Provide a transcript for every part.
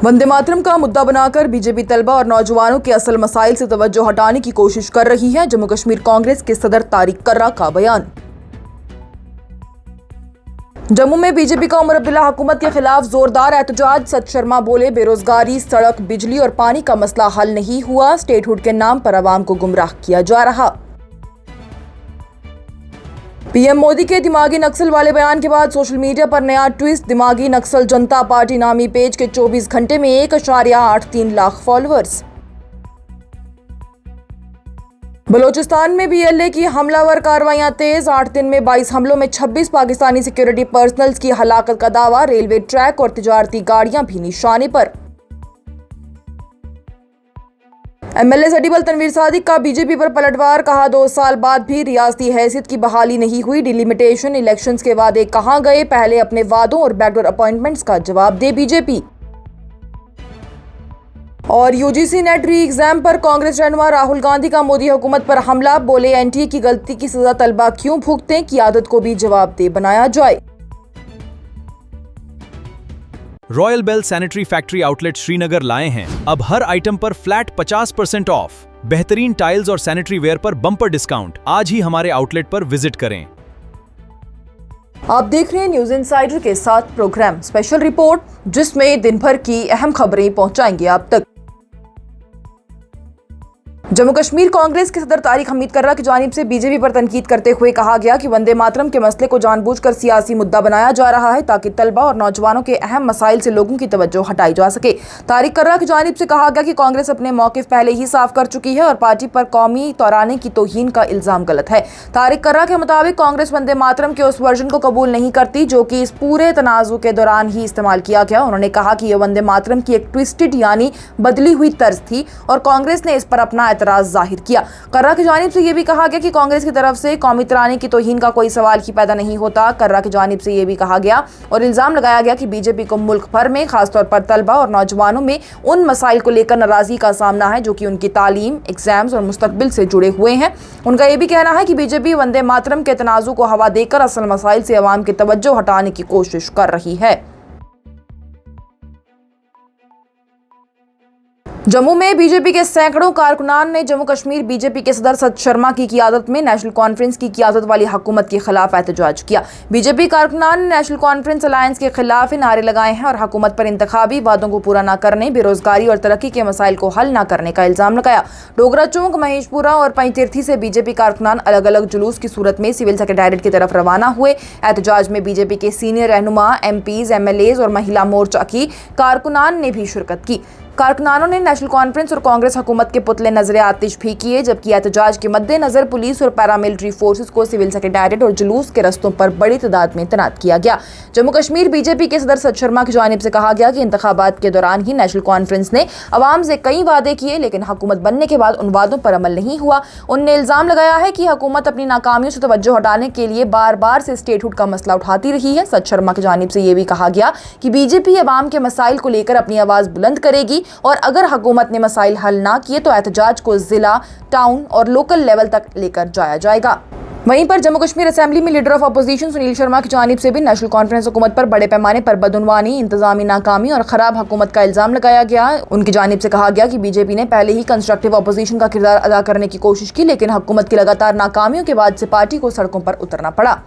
वंदे मातरम का मुद्दा बनाकर बीजेपी तलबा और नौजवानों के असल मसाइल से तवज्जो हटाने की कोशिश कर रही है। जम्मू कश्मीर कांग्रेस के सदर तारिक कर्रा का बयान। जम्मू में बीजेपी का उमर अब्दुल्ला हुकूमत के खिलाफ जोरदार एहतजाज। सत शर्मा बोले, बेरोजगारी, सड़क, बिजली और पानी का मसला हल नहीं हुआ। स्टेटहुड के नाम पर आवाम को गुमराह किया जा रहा। पीएम मोदी के दिमागी नक्सल वाले बयान के बाद सोशल मीडिया पर नया ट्विस्ट। दिमागी नक्सल जनता पार्टी नामी पेज के 24 घंटे में 1.83 लाख फॉलोअर्स। बलोचिस्तान में बीएलए की हमलावर कार्रवाइयां तेज। 8 दिन में 22 हमलों में 26 पाकिस्तानी सिक्योरिटी पर्सनल्स की हलाकत का दावा। रेलवे ट्रैक और तिजारती गाड़ियां भी निशाने पर। एमएलए सडीबल तनवीर सादिक का बीजेपी पर पलटवार। कहा, 2 साल बाद भी रियासती हैसियत की बहाली नहीं हुई। डिलिमिटेशन, इलेक्शंस के वादे कहां गए? पहले अपने वादों और बैकडोर अपॉइंटमेंट्स का जवाब दे बीजेपी। और यूजीसी नेट री एग्जाम पर कांग्रेस रहनुमा राहुल गांधी का मोदी हुकूमत पर हमला। बोले, एनटीए की गलती की सजा तलबा क्यों भुगतें? की आदत को भी जवाब दे बनाया जाए। Royal Bell sanitary factory outlet Srinagar लाए हैं अब हर आइटम पर फ्लैट 50% ऑफ। बेहतरीन टाइल्स और सैनिटरी वेयर पर बम्पर डिस्काउंट। आज ही हमारे आउटलेट पर विजिट करें। आप देख रहे हैं न्यूज इनसाइडर के साथ प्रोग्राम स्पेशल रिपोर्ट, जिसमें दिन भर की अहम खबरें पहुंचाएंगे आप तक। जम्मू कश्मीर कांग्रेस के सदर तारिक हमीद कर्रा की जानिब से बीजेपी पर तनकीद करते हुए कहा गया कि वंदे मातरम के मसले को जानबूझकर सियासी मुद्दा बनाया जा रहा है ताकि तलबा और नौजवानों के अहम मसाइल से लोगों की तवज्जो हटाई जा सके। तारिक कर्रा की जानिब से कहा गया कि कांग्रेस अपने मौकिफ पहले ही साफ कर चुकी है और पार्टी पर कौमी तराने की तौहीन का इल्जाम गलत है। तारिक कर्रा के मुताबिक कांग्रेस वंदे मातरम के उस वर्जन को कबूल नहीं करती जो कि इस पूरे तनाजु के दौरान ही इस्तेमाल किया गया। उन्होंने कहा कि यह वंदे मातरम की एक ट्विस्टेड यानी बदली हुई तर्ज थी और कांग्रेस ने इस पर अपना एतराज जाहिर किया। कर्रा की जानिब से यह भी कहा गया कि कांग्रेस की तरफ से कौमी तराने की तौहीन का कोई सवाल ही पैदा नहीं होता। कर्रा की जानिब से यह भी कहा गया और इल्जाम लगाया गया कि बीजेपी को मुल्क भर में, खासतौर पर तलबा और नौजवानों में उन मसाइल को लेकर नाराजगी का सामना है जो कि उनकी तालीम, एग्जाम्स और मुस्तकबिल से जुड़े हुए हैं। उनका यह भी कहना है कि बीजेपी वंदे मातरम के तनाजु को हवा देकर असल मसाइल से अवाम की तवज्जो हटाने की कोशिश कर रही है। जम्मू में बीजेपी के सैकड़ों कारकुनान ने जम्मू कश्मीर बीजेपी के सदर सत शर्मा की क़ियादत में नेशनल कॉन्फ्रेंस की क़ियादत वाली हुकूमत के खिलाफ एहतजाज किया। बीजेपी कारकुनान ने नेशनल कॉन्फ्रेंस अलायंस के खिलाफ नारे लगाए हैं और हुकूमत पर इंतखाबी वादों को पूरा न करने, बेरोजगारी और तरक्की के मसाइल को हल न करने का इल्जाम लगाया। डोगरा चौक, महेशपुरा और पंचतीर्थी से बीजेपी कारकुनान अलग अलग जुलूस की सूरत में सिविल सेक्रेटेरिएट की तरफ रवाना हुए। एहतजाज में बीजेपी के सीनियर रहनुमा, एमपीज, एमएलएज और महिला मोर्चा की कारकुनान ने भी शिरकत की। कारकुनानों ने नेशनल कॉन्फ्रेंस और कांग्रेस हुकूमत के पुतले नजर आतिश भी किए, जबकि एहतजाज के मद्देनजर पुलिस और पैरामिलिट्री फोर्सेस को सिविल सेक्रेटेरिएट और जुलूस के रस्तों पर बड़ी तादाद में तैनात किया गया। जम्मू कश्मीर बीजेपी के सदर सत शर्मा की जानिब से कहा गया कि इंतखाबात के दौरान ही नेशनल कॉन्फ्रेंस ने अवाम से कई वादे किए, लेकिन हुकूमत बनने के बाद उन वादों पर अमल नहीं हुआ। उनने इल्जाम लगाया है कि हुकूमत अपनी नाकामियों से तवज्जो हटाने के लिए बार बार से स्टेटहुड का मसला उठाती रही है। सत शर्मा की जानिब से यह भी कहा गया कि बीजेपी अवाम के मसाइल को लेकर अपनी आवाज बुलंद करेगी और अगर हुकूमत ने मसाइल हल ना किए तो एहतजाज को जिला, टाउन और लोकल लेवल तक लेकर जाया जाएगा। वहीं पर जम्मू कश्मीर असेंबली में leader of opposition Sunil Sharma की जानिब से भी नेशनल कॉन्फ्रेंस हुकूमत पर बड़े पैमाने पर बदउनवानी, इंतजामी नाकामी और खराब हुकूमत का इल्जाम लगाया गया। उनकी जानिब से कहा गया कि बीजेपी ने पहले ही कंस्ट्रक्टिव अपोजिशन का किरदार अदा करने की कोशिश की, लेकिन हुकूमत की लगातार नाकामियों के बाद से पार्टी को सड़कों पर उतरना पड़ा।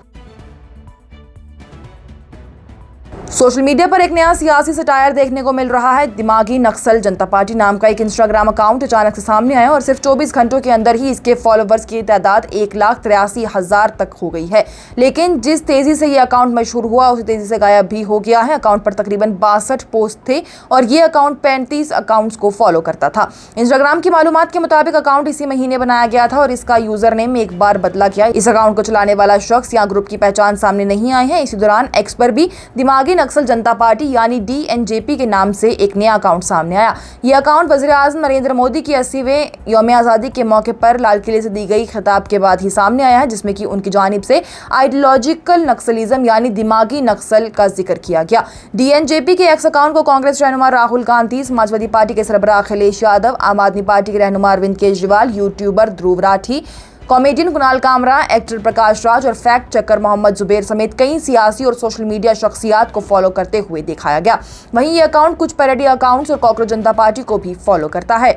सोशल मीडिया पर एक नया सियासी सटायर देखने को मिल रहा है। दिमागी नक्सल जनता पार्टी नाम का एक इंस्टाग्राम अकाउंट अचानक से सामने आया और सिर्फ 24 घंटों के अंदर ही इसके फॉलोवर्स की तादाद 1,83,000 तक हो गई है। लेकिन जिस तेजी से ये अकाउंट मशहूर हुआ उसी तेजी से गायब भी हो गया है। अकाउंट पर तकरीबन 62 पोस्ट थे और ये अकाउंट 35 अकाउंट्स को फॉलो करता था। इंस्टाग्राम की मालूमात के मुताबिक अकाउंट इसी महीने बनाया गया था और इसका यूजर नेम एक बार बदला गया। इस अकाउंट को चलाने वाला शख्स या ग्रुप की पहचान सामने नहीं आई है। इसी दौरान एक्स पर भी दिमागी नक्सल जनता पार्टी यानी डीएनजेपी के नाम से एक नया अकाउंट सामने आया। यह अकाउंट वज़ीर-ए-आज़म नरेंद्र मोदी की 80वें यौम आज़ादी के मौके पर लाल किले से दी गई खिताब के बाद ही सामने आया है, जिसमें कि उनकी जानिब से आइडियोलॉजिकल नक्सलिज्म यानी दिमागी नक्सल का जिक्र किया गया। डीएनजेपी के एक्स अकाउंट को कांग्रेस रहनुमा राहुल गांधी, समाजवादी पार्टी के सरबराह अखिलेश यादव, आम आदमी पार्टी के रहनुमा Arvind Kejriwal, YouTuber Dhruv Rathee, comedian Kunal Kamra, actor Prakash Raj और फैक्ट चेकर मोहम्मद जुबैर समेत कई सियासी और सोशल मीडिया शख्सियात को फॉलो करते हुए दिखाया गया। वहीं ये अकाउंट कुछ पैरोडी अकाउंट्स और कॉकरोच जनता पार्टी को भी फॉलो करता है।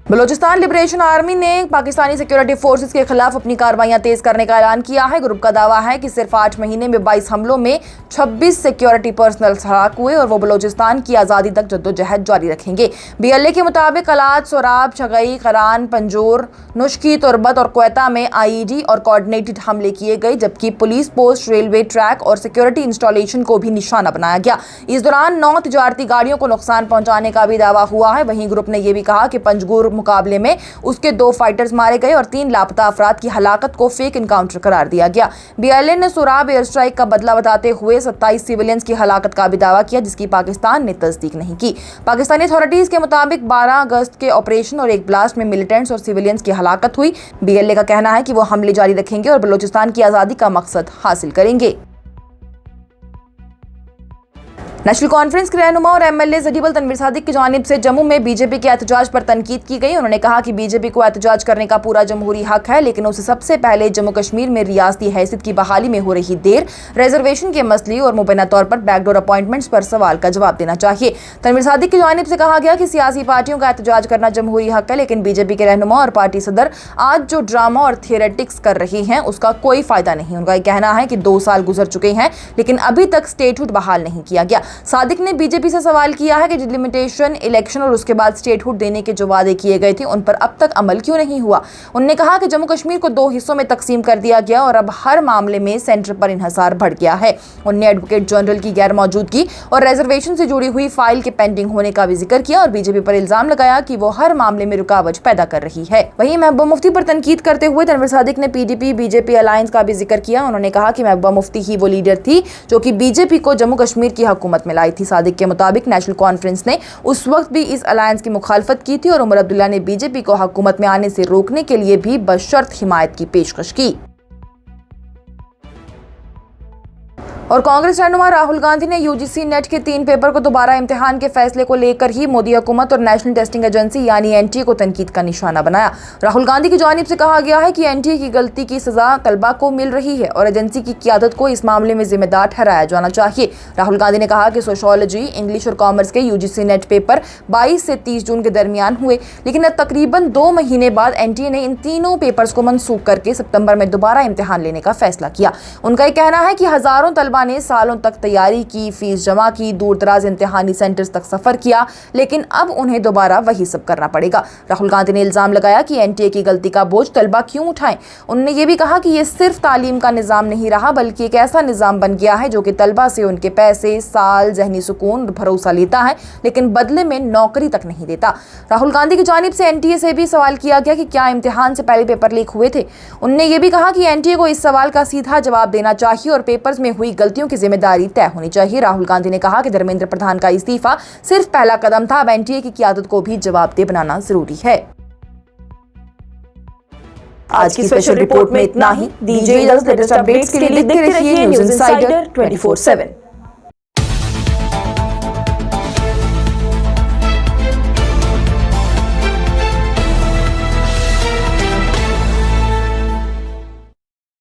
बलोचिस्तान लिबरेशन आर्मी ने पाकिस्तानी सिक्योरिटी फोर्सेस के खिलाफ अपनी कार्रवाइयां तेज करने का ऐलान किया है। ग्रुप का दावा है कि सिर्फ 8 महीने में 22 हमलों में 26 सिक्योरिटी पर्सनल हलाक हुए और वो बलोचिस्तान की आज़ादी तक जद्दोजहद जारी रखेंगे। BLA के मुताबिक कलात, सोराब, छगई, करान, पंजोर, नुश्की, तुरबत और क्वेता में IED और कोऑर्डिनेटेड हमले किए गए, जबकि पुलिस पोस्ट, रेलवे ट्रैक और सिक्योरिटी इंस्टॉलेशन को भी निशाना बनाया गया। इस दौरान 9 तिजारती गाड़ियों को नुकसान पहुंचाने का भी दावा हुआ है। वहीं ग्रुप ने यह भी कहा कि पंजगुर मुकाबले में उसके 2 फाइटर्स मारे गए और 3 लापता अफराद की हलाकत को फेक इनकाउंटर करार दिया गया। BLA ने सोराब एयर स्ट्राइक का बदला बताते हुए 27 सिविलियंस की हलाकत का भी दावा किया, जिसकी पाकिस्तान ने तस्दीक नहीं की। पाकिस्तानी अथॉरिटीज के मुताबिक 12 अगस्त के ऑपरेशन और एक ब्लास्ट में मिलिटेंट्स और सिविलियंस की हलाकत हुई। BLA का कहना है कि वो हमले जारी रखेंगे और बलोचिस्तान की आज़ादी का मकसद हासिल करेंगे। नेशनल कॉन्फ्रेंस के रहनुमा और MLA जदीबल तनवीर सादिक की जानिब से जम्मू में BJP के एहतजाज पर तनकीद की गई। उन्होंने कहा कि BJP को एहतजाज करने का पूरा जमहूरी हक है, लेकिन उसे सबसे पहले जम्मू कश्मीर में रियासती हैसियत की बहाली में हो रही देर, रिजर्वेशन के मसले और मुबैना तौर पर बैकडोर अपॉइंटमेंट्स पर सवाल का जवाब देना चाहिए। तनवीर सादिक की जानिब से कहा गया कि सियासी पार्टियों का एहतजाज करना जमहूरी हक है, लेकिन BJP के रहनुमा और पार्टी सदर आज जो ड्रामा और थियरेटिक्स कर रही हैं उसका कोई फायदा नहीं। उनका कहना है कि 2 साल गुजर चुके हैं लेकिन अभी तक स्टेटहुड बहाल नहीं किया गया। सादिक ने BJP से सवाल किया है कि डिलिमिटेशन, इलेक्शन और उसके बाद स्टेटहुड देने के जो वादे किए गए थे उन पर अब तक अमल क्यों नहीं हुआ। उन्होंने कहा कि जम्मू कश्मीर को 2 हिस्सों में तकसीम कर दिया गया और अब हर मामले में सेंटर पर इन्हिसार बढ़ गया है। उन्होंने एडवोकेट जनरल की गैर मौजूदगी और रिजर्वेशन से जुड़ी हुई फाइल के पेंडिंग होने का भी जिक्र किया और BJP पर इल्जाम लगाया कि वो हर मामले में रुकावट पैदा कर रही है। वहीं महबूबा मुफ्ती पर तनकीद करते हुए तनवीर सादिक ने PDP BJP अलायंस का भी जिक्र किया। उन्होंने कहा कि महबूबा मुफ्ती ही वो लीडर थी जो कि BJP को जम्मू कश्मीर की हुकूमत में लाई थी। सादिक के मुताबिक नेशनल कॉन्फ्रेंस ने उस वक्त भी इस अलायंस की मुखालफत की थी और उमर अब्दुल्ला ने BJP को हुकूमत में आने से रोकने के लिए भी बशर्त हिमायत की पेशकश की। और कांग्रेस रहनुमा राहुल गांधी ने UGC नेट के 3 पेपर को दोबारा इम्तिहान के फैसले को लेकर ही मोदी हुकूमत और नेशनल टेस्टिंग एजेंसी यानी NTA को तनकीद का निशाना बनाया। राहुल गांधी की जानिब से कहा गया है कि NTA की गलती की सजा तलबा को मिल रही है और एजेंसी की क़यादत को इस मामले में जिम्मेदार ठहराया जाना चाहिए। राहुल गांधी ने कहा कि सोशियोलॉजी, इंग्लिश और कॉमर्स के UGC नेट पेपर 22 से 30 जून के दरमियान हुए, लेकिन अब तकरीबन 2 महीने बाद NTA ने इन तीनों पेपर्स को मनसूख करके सितंबर में दोबारा इम्तिहान लेने का फैसला किया। उनका यह कहना है कि हजारों तलबा ने सालों तक तैयारी की, फीस जमा की, दूर दराज इम्तिहानी सेंटर्स तक सफर किया, लेकिन अब उन्हें दोबारा वही सब करना पड़ेगा। राहुल गांधी ने इल्जाम लगाया कि NTA की गलती का बोझ तलबा क्यों उठाएं। उन्होंने ये भी कहा कि ये सिर्फ तालीम का निज़ाम नहीं रहा बल्कि एक ऐसा निज़ाम बन गया है जो कि तलबा से उनके पैसे, साल, जहनी सुकून, भरोसा लेता है लेकिन बदले में नौकरी तक नहीं देता। राहुल गांधी की जानिब से NTA से भी सवाल किया गया कि क्या इम्तिहान से पहले पेपर लीक हुए थे। उन्होंने ये भी कहा कि NTA को इस सवाल का सीधा जवाब देना चाहिए और पेपर्स में हुई गलतियों की जिम्मेदारी तय होनी चाहिए। राहुल गांधी ने कहा कि धर्मेंद्र प्रधान का इस्तीफा सिर्फ पहला कदम था, अब NTA की क़यादत को भी जवाबदेह बनाना जरूरी है। आज की स्पेशल रिपोर्ट में इतना ही। दीजिए इजाज़त। लेटेस्ट अपडेट्स के लिए देखते रहिए न्यूज़ इनसाइडर 24/7।